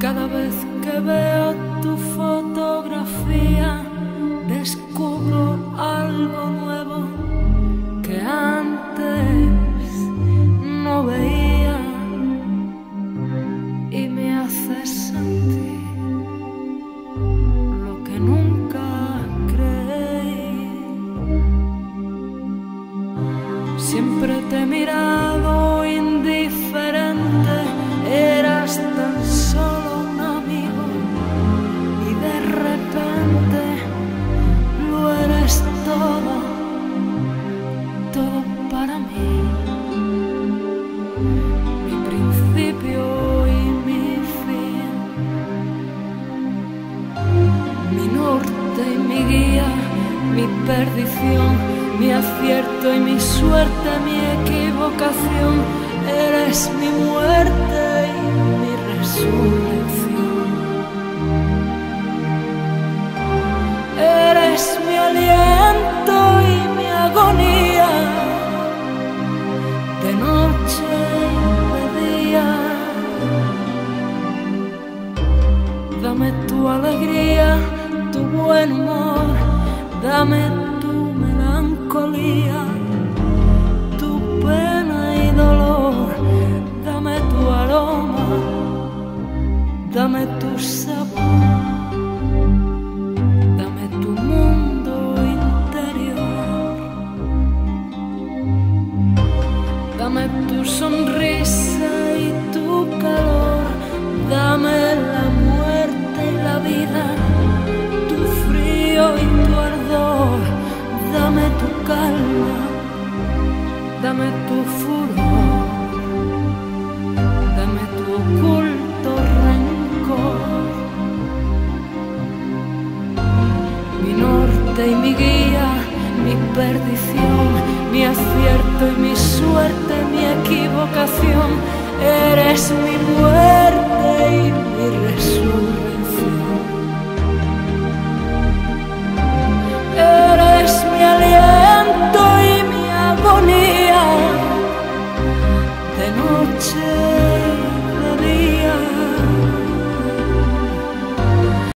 Cada vez que veo tu fotografía, descubro algo nuevo que antes no veía y me hace sentir lo que nunca creí. Siempre te he mirado indiferente, eras tan solo un amigo y de repente lo eres todo, todo para mí. Mi principio y mi fin, mi norte y mi guía, mi perdición, mi acierto y mi suerte, mi equivocación. Eres mi muerte y mi resurrección. Eres mi aliento y mi agonía, de noche y de día. Dame tu alegría, tu buen humor, dame tu melancolía, tu pena y dolor, dame tu aroma, dame tu sabor, dame tu mundo interior, dame tu sonrisa y tu calor, dame la muerte y la vida, tu frío y tu ardor, dame tu calma, dame tu furor, dame tu oculto rencor. Mi norte y mi guía, mi perdición, mi acierto y mi suerte, mi equivocación. Eres mi muerte y mi resurrección.